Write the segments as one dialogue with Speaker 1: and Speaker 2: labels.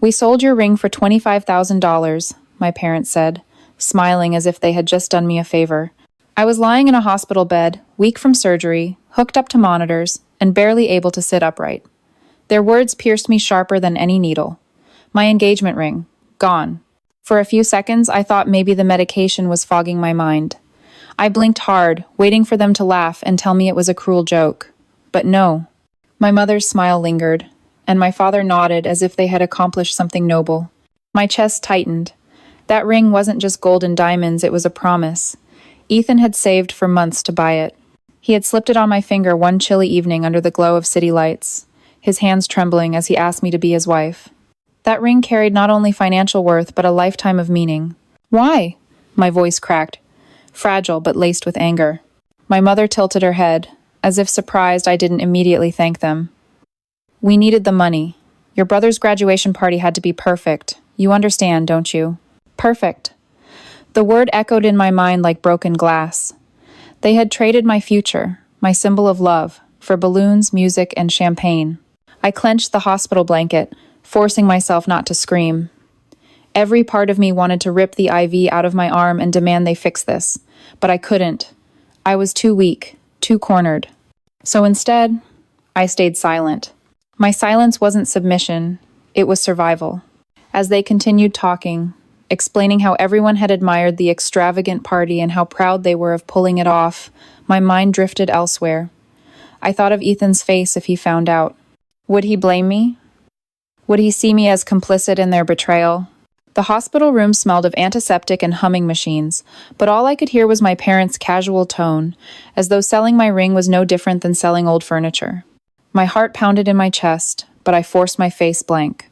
Speaker 1: "We sold your ring for $25,000, my parents said, smiling as if they had just done me a favor. I was lying in a hospital bed, weak from surgery, hooked up to monitors, and barely able to sit upright. Their words pierced me sharper than any needle. My engagement ring, gone. For a few seconds, I thought maybe the medication was fogging my mind. I blinked hard, waiting for them to laugh and tell me it was a cruel joke. But no. My mother's smile lingered, and my father nodded as if they had accomplished something noble. My chest tightened. That ring wasn't just gold and diamonds, it was a promise. Ethan had saved for months to buy it. He had slipped it on my finger one chilly evening under the glow of city lights, his hands trembling as he asked me to be his wife. That ring carried not only financial worth, but a lifetime of meaning. "Why?" My voice cracked, fragile but laced with anger. My mother tilted her head, as if surprised I didn't immediately thank them. "We needed the money. Your brother's graduation party had to be perfect. You understand, don't you?" Perfect. The word echoed in my mind like broken glass. They had traded my future, my symbol of love, for balloons, music, and champagne. I clenched the hospital blanket, forcing myself not to scream. Every part of me wanted to rip the IV out of my arm and demand they fix this, but I couldn't. I was too weak, too cornered. So instead, I stayed silent. My silence wasn't submission, it was survival. As they continued talking, explaining how everyone had admired the extravagant party and how proud they were of pulling it off, my mind drifted elsewhere. I thought of Ethan's face if he found out. Would he blame me? Would he see me as complicit in their betrayal? The hospital room smelled of antiseptic and humming machines, but all I could hear was my parents' casual tone, as though selling my ring was no different than selling old furniture. My heart pounded in my chest, but I forced my face blank.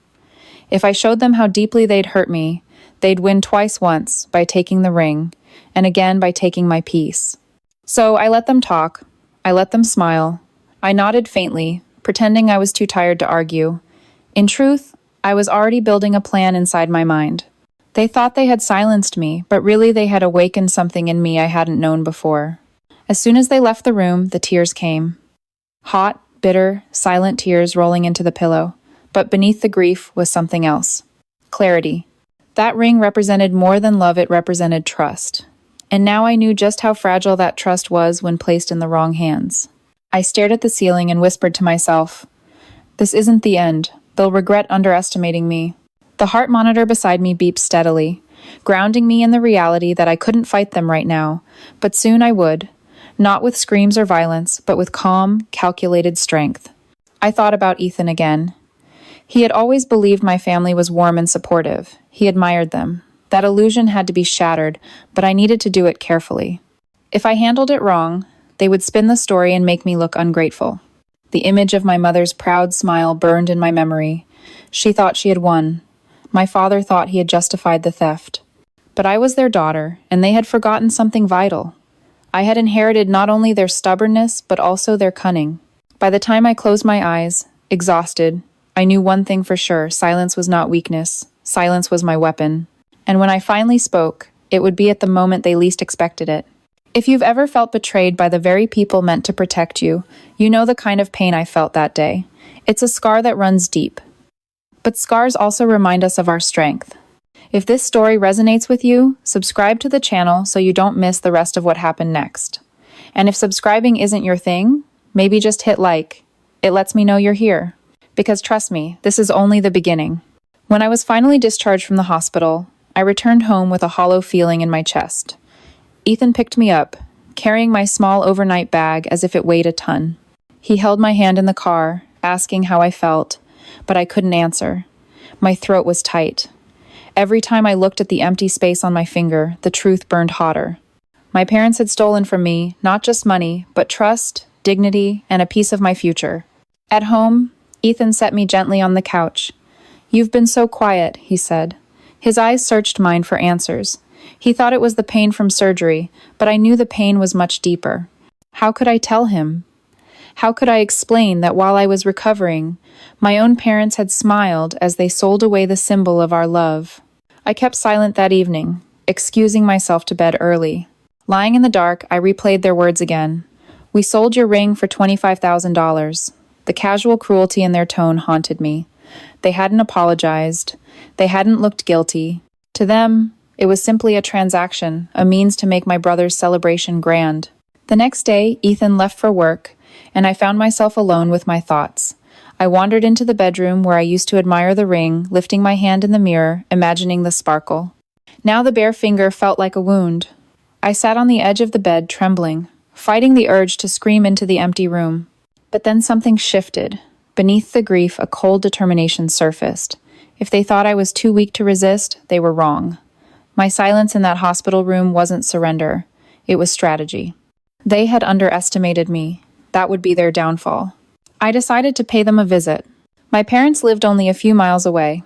Speaker 1: If I showed them how deeply they'd hurt me, they'd win twice once by taking the ring, and again by taking my peace. So I let them talk. I let them smile. I nodded faintly, pretending I was too tired to argue. In truth, I was already building a plan inside my mind. They thought they had silenced me, but really they had awakened something in me I hadn't known before. As soon as they left the room, the tears came. Hot, bitter, silent tears rolling into the pillow. But beneath the grief was something else. Clarity. That ring represented more than love, it represented trust. And now I knew just how fragile that trust was when placed in the wrong hands. I stared at the ceiling and whispered to myself, "This isn't the end. They'll regret underestimating me." The heart monitor beside me beeped steadily, grounding me in the reality that I couldn't fight them right now, but soon I would, not with screams or violence, but with calm, calculated strength. I thought about Ethan again. He had always believed my family was warm and supportive. He admired them. That illusion had to be shattered, but I needed to do it carefully. If I handled it wrong, they would spin the story and make me look ungrateful. The image of my mother's proud smile burned in my memory. She thought she had won. My father thought he had justified the theft. But I was their daughter, and they had forgotten something vital. I had inherited not only their stubbornness, but also their cunning. By the time I closed my eyes, exhausted, I knew one thing for sure: silence was not weakness. Silence was my weapon. And when I finally spoke, it would be at the moment they least expected it. If you've ever felt betrayed by the very people meant to protect you, you know the kind of pain I felt that day. It's a scar that runs deep. But scars also remind us of our strength. If this story resonates with you, subscribe to the channel so you don't miss the rest of what happened next. And if subscribing isn't your thing, maybe just hit like. It lets me know you're here. Because trust me, this is only the beginning. When I was finally discharged from the hospital, I returned home with a hollow feeling in my chest. Ethan picked me up, carrying my small overnight bag as if it weighed a ton. He held my hand in the car, asking how I felt, but I couldn't answer. My throat was tight. Every time I looked at the empty space on my finger, the truth burned hotter. My parents had stolen from me not just money, but trust, dignity, and a piece of my future. At home, Ethan set me gently on the couch. "You've been so quiet," he said. His eyes searched mine for answers. He thought it was the pain from surgery, but I knew the pain was much deeper. How could I tell him? How could I explain that while I was recovering, my own parents had smiled as they sold away the symbol of our love? I kept silent that evening, excusing myself to bed early. Lying in the dark, I replayed their words again. "We sold your ring for $25,000. The casual cruelty in their tone haunted me. They hadn't apologized. They hadn't looked guilty. To them, it was simply a transaction, a means to make my brother's celebration grand. The next day, Ethan left for work, and I found myself alone with my thoughts. I wandered into the bedroom where I used to admire the ring, lifting my hand in the mirror, imagining the sparkle. Now the bare finger felt like a wound. I sat on the edge of the bed, trembling, fighting the urge to scream into the empty room. But then something shifted. Beneath the grief, a cold determination surfaced. If they thought I was too weak to resist, they were wrong. My silence in that hospital room wasn't surrender. It was strategy. They had underestimated me. That would be their downfall. I decided to pay them a visit. My parents lived only a few miles away.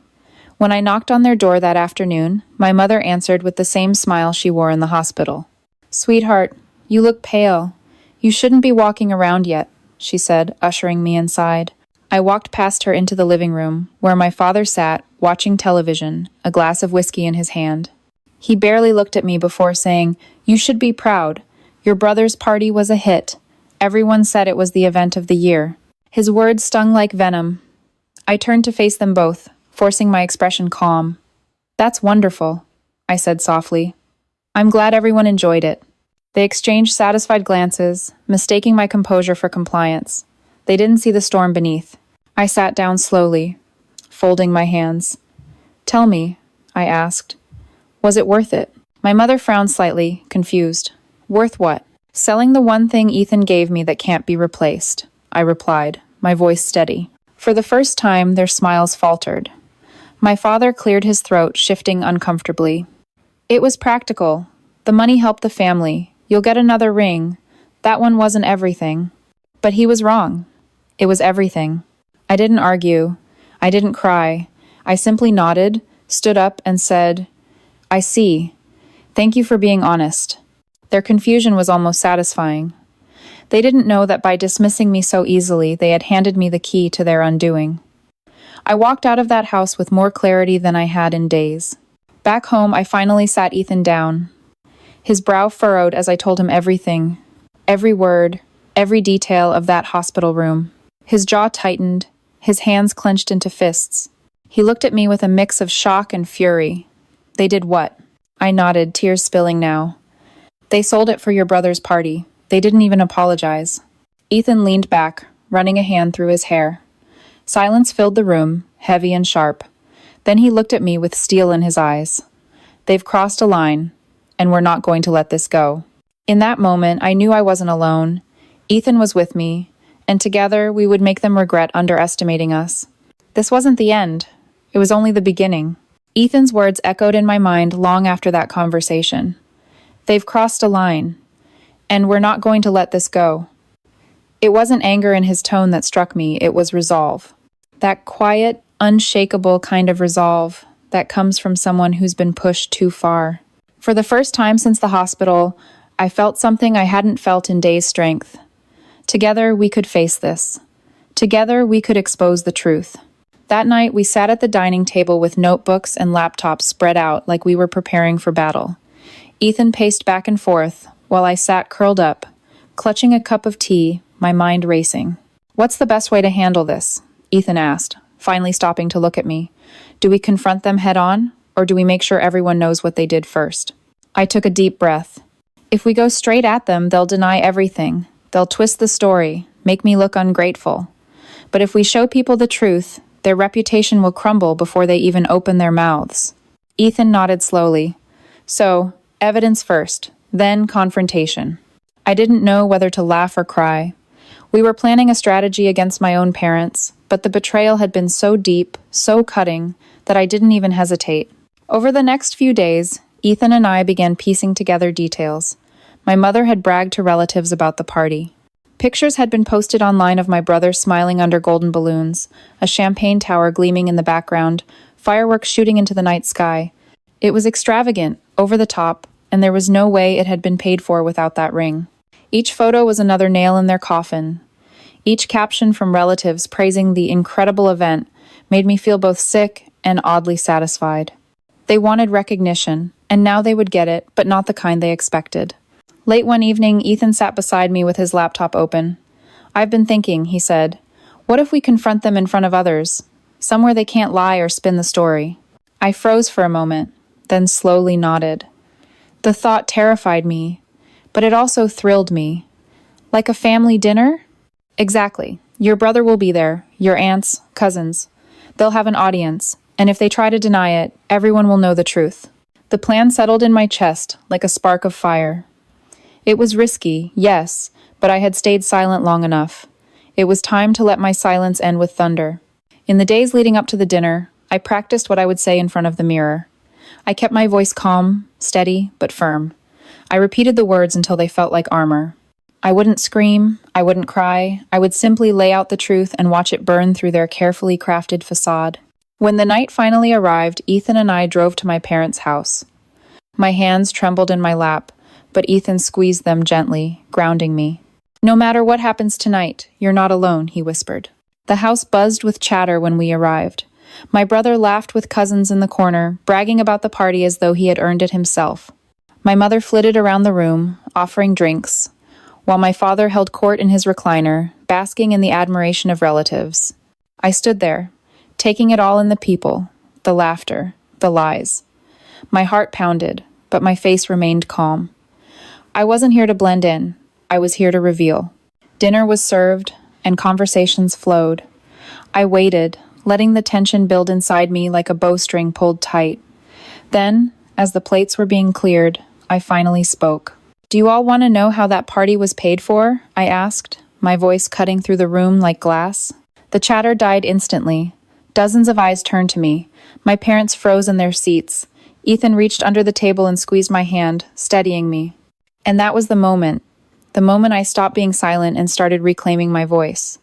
Speaker 1: When I knocked on their door that afternoon, my mother answered with the same smile she wore in the hospital. "Sweetheart, you look pale. You shouldn't be walking around yet," she said, ushering me inside. I walked past her into the living room, where my father sat, watching television, a glass of whiskey in his hand. He barely looked at me before saying, "You should be proud. Your brother's party was a hit. Everyone said it was the event of the year." His words stung like venom. I turned to face them both, forcing my expression calm. "That's wonderful," I said softly. "I'm glad everyone enjoyed it." They exchanged satisfied glances, mistaking my composure for compliance. They didn't see the storm beneath. I sat down slowly, folding my hands. "Tell me," I asked, "was it worth it?" My mother frowned slightly, confused. "Worth what?" "Selling the one thing Ethan gave me that can't be replaced," I replied, my voice steady. For the first time, their smiles faltered. My father cleared his throat, shifting uncomfortably. "It was practical. The money helped the family. You'll get another ring. That one wasn't everything." But he was wrong. It was everything. I didn't argue. I didn't cry. I simply nodded, stood up, and said, "I see. Thank you for being honest." Their confusion was almost satisfying. They didn't know that by dismissing me so easily, they had handed me the key to their undoing. I walked out of that house with more clarity than I had in days. Back home, I finally sat Ethan down. His brow furrowed as I told him everything, every word, every detail of that hospital room. His jaw tightened, his hands clenched into fists. He looked at me with a mix of shock and fury. "They did what?" I nodded, tears spilling now. "They sold it for your brother's party. They didn't even apologize." Ethan leaned back, running a hand through his hair. Silence filled the room, heavy and sharp. Then he looked at me with steel in his eyes. "They've crossed a line, and we're not going to let this go." In that moment, I knew I wasn't alone. Ethan was with me, and together we would make them regret underestimating us. This wasn't the end. It was only the beginning. Ethan's words echoed in my mind long after that conversation. "They've crossed a line, and we're not going to let this go." It wasn't anger in his tone that struck me, it was resolve. That quiet, unshakable kind of resolve that comes from someone who's been pushed too far. For the first time since the hospital, I felt something I hadn't felt in days' strength. Together, we could face this. Together, we could expose the truth. That night, we sat at the dining table with notebooks and laptops spread out like we were preparing for battle. Ethan paced back and forth, while I sat curled up, clutching a cup of tea, my mind racing. "What's the best way to handle this?" Ethan asked, finally stopping to look at me. "Do we confront them head on, or do we make sure everyone knows what they did first?" I took a deep breath. "If we go straight at them, they'll deny everything. They'll twist the story, make me look ungrateful. But if we show people the truth, their reputation will crumble before they even open their mouths." Ethan nodded slowly. "So, evidence first, then confrontation." I didn't know whether to laugh or cry. We were planning a strategy against my own parents, but the betrayal had been so deep, so cutting, that I didn't even hesitate. Over the next few days, Ethan and I began piecing together details. My mother had bragged to relatives about the party. Pictures had been posted online of my brother smiling under golden balloons, a champagne tower gleaming in the background, fireworks shooting into the night sky. It was extravagant, over the top, and there was no way it had been paid for without that ring. Each photo was another nail in their coffin. Each caption from relatives praising the incredible event made me feel both sick and oddly satisfied. They wanted recognition, and now they would get it, but not the kind they expected. Late one evening, Ethan sat beside me with his laptop open. "I've been thinking," he said. "What if we confront them in front of others? somewhere they can't lie or spin the story. I froze for a moment, then slowly nodded. The thought terrified me, but it also thrilled me. Like a family dinner? Exactly. Your brother will be there, your aunts, cousins. They'll have an audience, and if they try to deny it, everyone will know the truth. The plan settled in my chest like a spark of fire. It was risky, yes, but I had stayed silent long enough. It was time to let my silence end with thunder. In the days leading up to the dinner, I practiced what I would say in front of the mirror. I kept my voice calm, steady, but firm. I repeated the words until they felt like armor. I wouldn't scream, I wouldn't cry, I would simply lay out the truth and watch it burn through their carefully crafted facade. When the night finally arrived, Ethan and I drove to my parents' house. My hands trembled in my lap, but Ethan squeezed them gently, grounding me. "No matter what happens tonight, you're not alone," he whispered. The house buzzed with chatter when we arrived. My brother laughed with cousins in the corner, bragging about the party as though he had earned it himself. My mother flitted around the room, offering drinks, while my father held court in his recliner, basking in the admiration of relatives. I stood there, taking it all in: the people, the laughter, the lies. My heart pounded, but my face remained calm. I wasn't here to blend in. I was here to reveal. Dinner was served, and conversations flowed. I waited, letting the tension build inside me like a bowstring pulled tight. Then, as the plates were being cleared, I finally spoke. "Do you all want to know how that party was paid for?" I asked, my voice cutting through the room like glass. The chatter died instantly. Dozens of eyes turned to me. My parents froze in their seats. Ethan reached under the table and squeezed my hand, steadying me. And that was the moment I stopped being silent and started reclaiming my voice.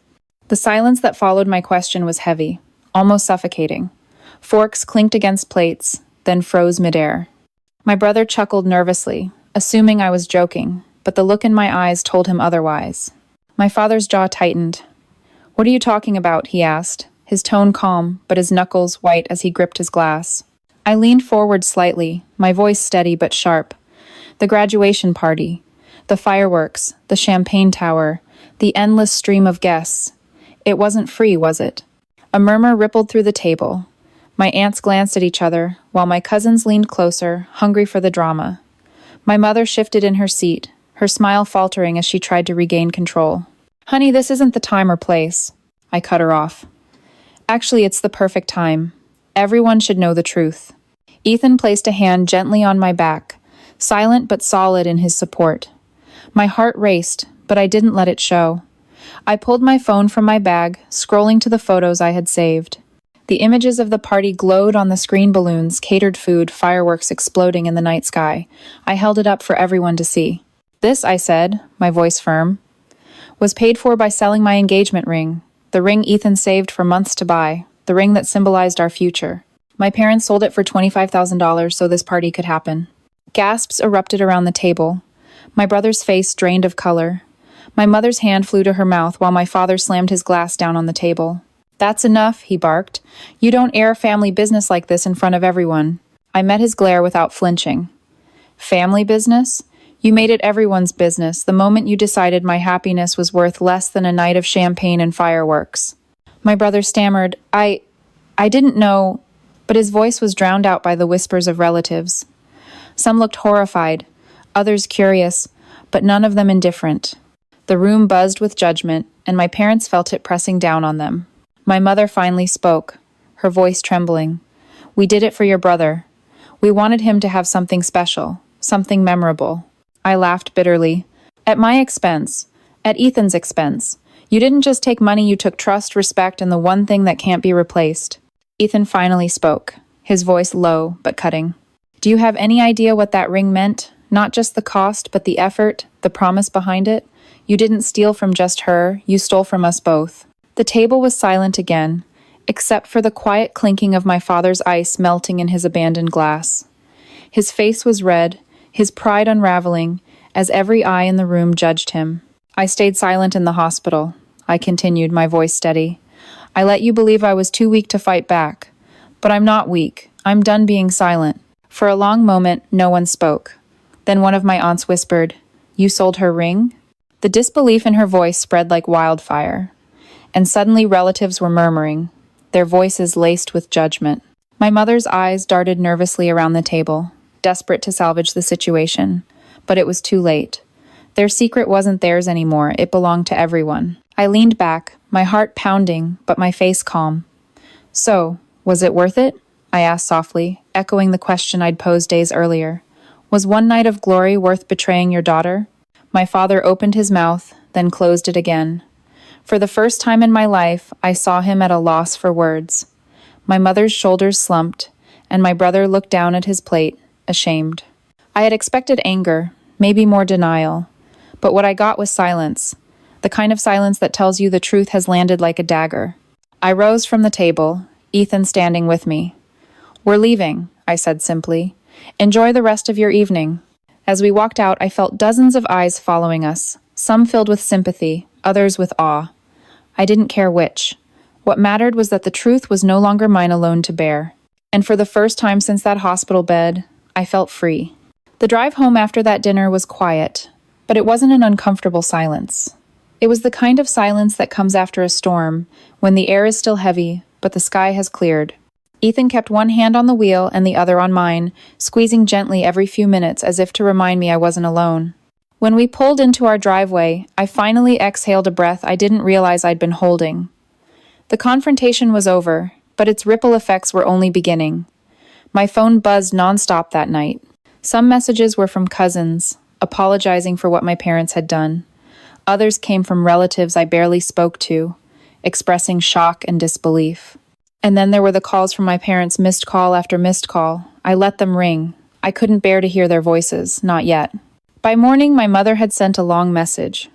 Speaker 1: The silence that followed my question was heavy, almost suffocating. Forks clinked against plates, then froze midair. My brother chuckled nervously, assuming I was joking, but the look in my eyes told him otherwise. My father's jaw tightened. "What are you talking about?" he asked, his tone calm, but his knuckles white as he gripped his glass. I leaned forward slightly, my voice steady but sharp. The graduation party, the fireworks, the champagne tower, the endless stream of guests. It wasn't free, was it? A murmur rippled through the table. My aunts glanced at each other, while my cousins leaned closer, hungry for the drama. My mother shifted in her seat, her smile faltering as she tried to regain control. "Honey, this isn't the time or place." I cut her off. "Actually, it's the perfect time. Everyone should know the truth." Ethan placed a hand gently on my back, silent but solid in his support. My heart raced, but I didn't let it show. I pulled my phone from my bag, scrolling to the photos I had saved. The images of the party glowed on the screen: balloons, catered food, fireworks exploding in the night sky. I held it up for everyone to see. "This," I said, my voice firm, "was paid for by selling my engagement ring, the ring Ethan saved for months to buy, the ring that symbolized our future. My parents sold it for $25,000 so this party could happen." Gasps erupted around the table. My brother's face drained of color. My mother's hand flew to her mouth while my father slammed his glass down on the table. "That's enough," he barked. "You don't air family business like this in front of everyone." I met his glare without flinching. "Family business? You made it everyone's business the moment you decided my happiness was worth less than a night of champagne and fireworks." My brother stammered, I didn't know," but his voice was drowned out by the whispers of relatives. Some looked horrified, others curious, but none of them indifferent. The room buzzed with judgment, and my parents felt it pressing down on them. My mother finally spoke, her voice trembling. "We did it for your brother. We wanted him to have something special, something memorable." I laughed bitterly. "At my expense. At Ethan's expense. You didn't just take money, you took trust, respect, and the one thing that can't be replaced." Ethan finally spoke, his voice low but cutting. "Do you have any idea what that ring meant? Not just the cost, but the effort, the promise behind it? You didn't steal from just her, you stole from us both." The table was silent again, except for the quiet clinking of my father's ice melting in his abandoned glass. His face was red, his pride unraveling, as every eye in the room judged him. "I stayed silent in the hospital," I continued, my voice steady. "I let you believe I was too weak to fight back. But I'm not weak. I'm done being silent." For a long moment, no one spoke. Then one of my aunts whispered, "You sold her ring?" The disbelief in her voice spread like wildfire. And suddenly relatives were murmuring, their voices laced with judgment. My mother's eyes darted nervously around the table, desperate to salvage the situation. But it was too late. Their secret wasn't theirs anymore, it belonged to everyone. I leaned back, my heart pounding, but my face calm. "So, was it worth it?" I asked softly, echoing the question I'd posed days earlier. "Was one night of glory worth betraying your daughter?" My father opened his mouth, then closed it again. For the first time in my life, I saw him at a loss for words. My mother's shoulders slumped, and my brother looked down at his plate, ashamed. I had expected anger, maybe more denial, but what I got was silence, the kind of silence that tells you the truth has landed like a dagger. I rose from the table, Ethan standing with me. "We're leaving," I said simply. "Enjoy the rest of your evening." As we walked out, I felt dozens of eyes following us, some filled with sympathy, others with awe. I didn't care which. What mattered was that the truth was no longer mine alone to bear. And for the first time since that hospital bed, I felt free. The drive home after that dinner was quiet, but it wasn't an uncomfortable silence. It was the kind of silence that comes after a storm, when the air is still heavy, but the sky has cleared. Ethan kept one hand on the wheel and the other on mine, squeezing gently every few minutes as if to remind me I wasn't alone. When we pulled into our driveway, I finally exhaled a breath I didn't realize I'd been holding. The confrontation was over, but its ripple effects were only beginning. My phone buzzed nonstop that night. Some messages were from cousins, apologizing for what my parents had done. Others came from relatives I barely spoke to, expressing shock and disbelief. And then there were the calls from my parents, missed call after missed call. I let them ring. I couldn't bear to hear their voices, not yet. By morning, my mother had sent a long message.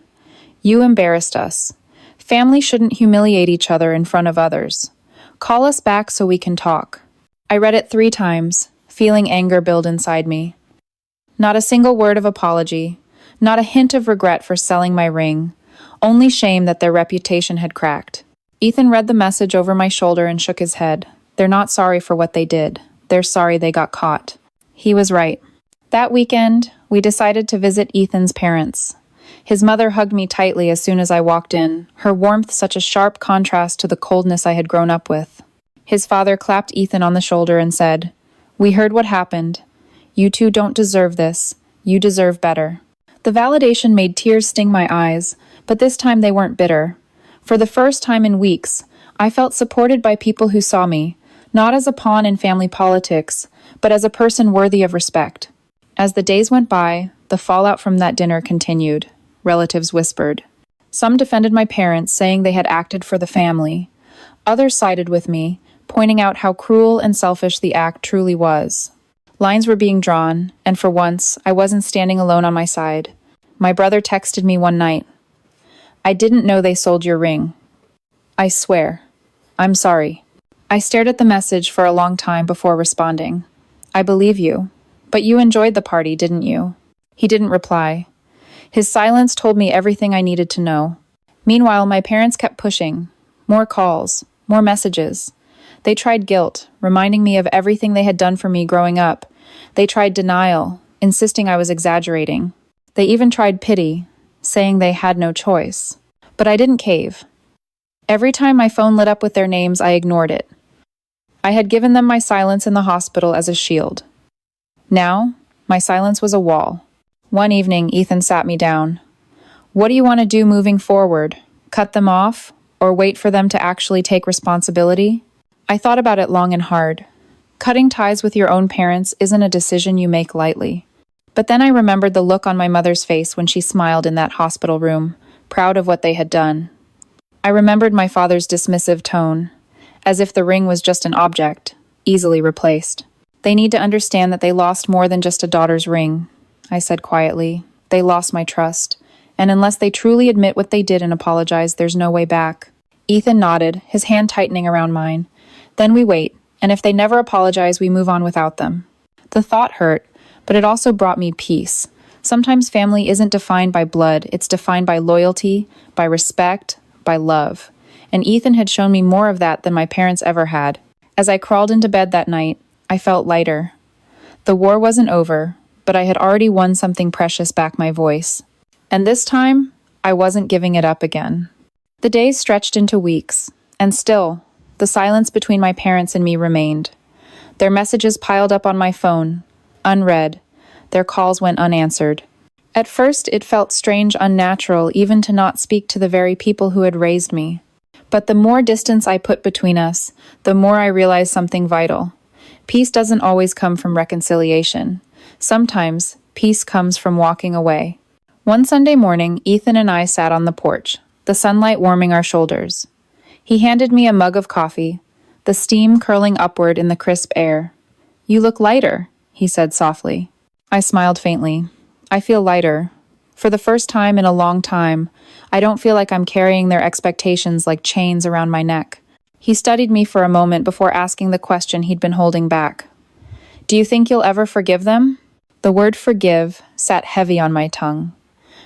Speaker 1: "You embarrassed us. Family shouldn't humiliate each other in front of others. Call us back so we can talk." I read it 3 times, feeling anger build inside me. Not a single word of apology, not a hint of regret for selling my ring, only shame that their reputation had cracked. Ethan read the message over my shoulder and shook his head. They're not sorry for what they did. They're sorry they got caught. He was right. That weekend, we decided to visit Ethan's parents. His mother hugged me tightly as soon as I walked in, her warmth such a sharp contrast to the coldness I had grown up with. His father clapped Ethan on the shoulder and said, "We heard what happened. You two don't deserve this. You deserve better." The validation made tears sting my eyes, but this time they weren't bitter. For the first time in weeks, I felt supported by people who saw me, not as a pawn in family politics, but as a person worthy of respect. As the days went by, the fallout from that dinner continued, relatives whispered. Some defended my parents, saying they had acted for the family. Others sided with me, pointing out how cruel and selfish the act truly was. Lines were being drawn, and for once, I wasn't standing alone on my side. My brother texted me one night. "I didn't know they sold your ring. I swear. I'm sorry." I stared at the message for a long time before responding. "I believe you. But you enjoyed the party, didn't you?" He didn't reply. His silence told me everything I needed to know. Meanwhile, my parents kept pushing. More calls, more messages. They tried guilt, reminding me of everything they had done for me growing up. They tried denial, insisting I was exaggerating. They even tried pity, saying they had no choice. But I didn't cave. Every time my phone lit up with their names, I ignored it. I had given them my silence in the hospital as a shield. Now, my silence was a wall. One evening, Ethan sat me down. "What do you want to do moving forward? Cut them off? Or wait for them to actually take responsibility?" I thought about it long and hard. Cutting ties with your own parents isn't a decision you make lightly. But then I remembered the look on my mother's face when she smiled in that hospital room, proud of what they had done. I remembered my father's dismissive tone, as if the ring was just an object, easily replaced. "They need to understand that they lost more than just a daughter's ring," I said quietly. "They lost my trust, and unless they truly admit what they did and apologize, there's no way back." Ethan nodded, his hand tightening around mine. "Then we wait, and if they never apologize, we move on without them." The thought hurt, but it also brought me peace. Sometimes family isn't defined by blood, it's defined by loyalty, by respect, by love. And Ethan had shown me more of that than my parents ever had. As I crawled into bed that night, I felt lighter. The war wasn't over, but I had already won something precious back, my voice. And this time, I wasn't giving it up again. The days stretched into weeks, and still, the silence between my parents and me remained. Their messages piled up on my phone, unread. Their calls went unanswered. At first, it felt strange, unnatural, even to not speak to the very people who had raised me. But the more distance I put between us, the more I realized something vital. Peace doesn't always come from reconciliation. Sometimes, peace comes from walking away. One Sunday morning, Ethan and I sat on the porch, the sunlight warming our shoulders. He handed me a mug of coffee, the steam curling upward in the crisp air. "You look lighter," he said softly. I smiled faintly. "I feel lighter. For the first time in a long time, I don't feel like I'm carrying their expectations like chains around my neck." He studied me for a moment before asking the question he'd been holding back. "Do you think you'll ever forgive them?" The word forgive sat heavy on my tongue.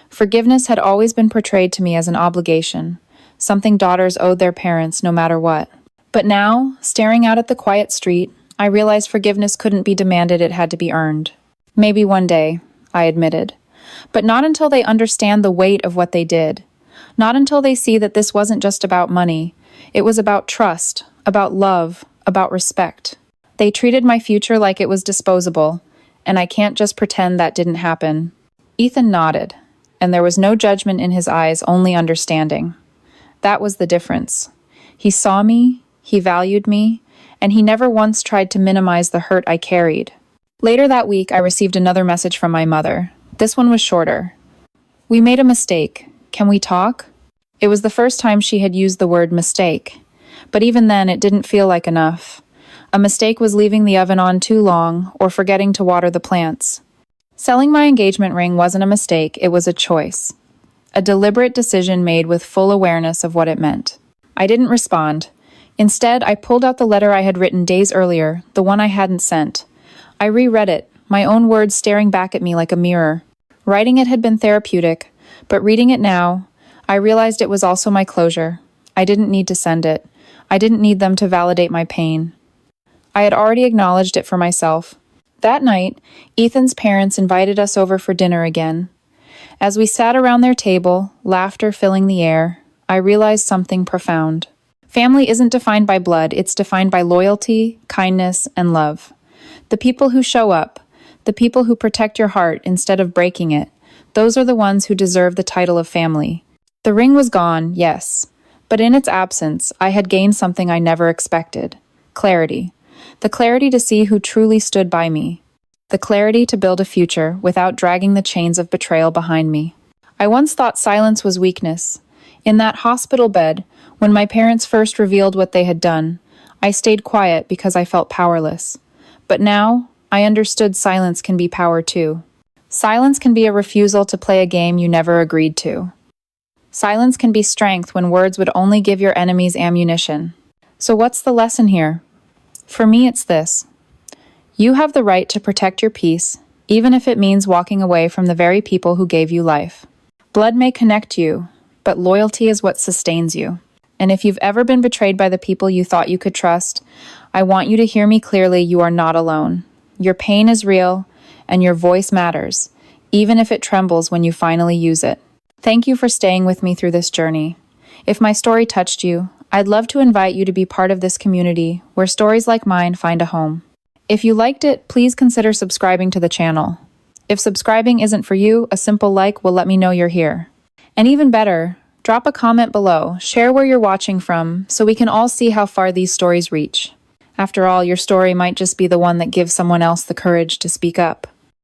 Speaker 1: Forgiveness had always been portrayed to me as an obligation, something daughters owed their parents no matter what. But now, staring out at the quiet street, I realized forgiveness couldn't be demanded, it had to be earned. "Maybe one day," I admitted. "But not until they understand the weight of what they did. Not until they see that this wasn't just about money. It was about trust, about love, about respect. They treated my future like it was disposable, and I can't just pretend that didn't happen." Ethan nodded, and there was no judgment in his eyes, only understanding. That was the difference. He saw me, he valued me, and he never once tried to minimize the hurt I carried. Later that week, I received another message from my mother. This one was shorter. "We made a mistake. Can we talk?" It was the first time she had used the word mistake. But even then, it didn't feel like enough. A mistake was leaving the oven on too long or forgetting to water the plants. Selling my engagement ring wasn't a mistake, it was a choice. A deliberate decision made with full awareness of what it meant. I didn't respond. Instead, I pulled out the letter I had written days earlier, the one I hadn't sent. I reread it, my own words staring back at me like a mirror. Writing it had been therapeutic, but reading it now, I realized it was also my closure. I didn't need to send it. I didn't need them to validate my pain. I had already acknowledged it for myself. That night, Ethan's parents invited us over for dinner again. As we sat around their table, laughter filling the air, I realized something profound. Family isn't defined by blood, it's defined by loyalty, kindness, and love. The people who show up, the people who protect your heart instead of breaking it, those are the ones who deserve the title of family. The ring was gone, yes, but in its absence, I had gained something I never expected. Clarity. The clarity to see who truly stood by me. The clarity to build a future without dragging the chains of betrayal behind me. I once thought silence was weakness. In that hospital bed, when my parents first revealed what they had done, I stayed quiet because I felt powerless. But now, I understood silence can be power too. Silence can be a refusal to play a game you never agreed to. Silence can be strength when words would only give your enemies ammunition. So what's the lesson here? For me, it's this. You have the right to protect your peace, even if it means walking away from the very people who gave you life. Blood may connect you, but loyalty is what sustains you. And if you've ever been betrayed by the people you thought you could trust, I want you to hear me clearly, you are not alone. Your pain is real, and your voice matters, even if it trembles when you finally use it. Thank you for staying with me through this journey. If my story touched you, I'd love to invite you to be part of this community where stories like mine find a home. If you liked it, please consider subscribing to the channel. If subscribing isn't for you, a simple like will let me know you're here. And even better, drop a comment below, share where you're watching from, so we can all see how far these stories reach. After all, your story might just be the one that gives someone else the courage to speak up.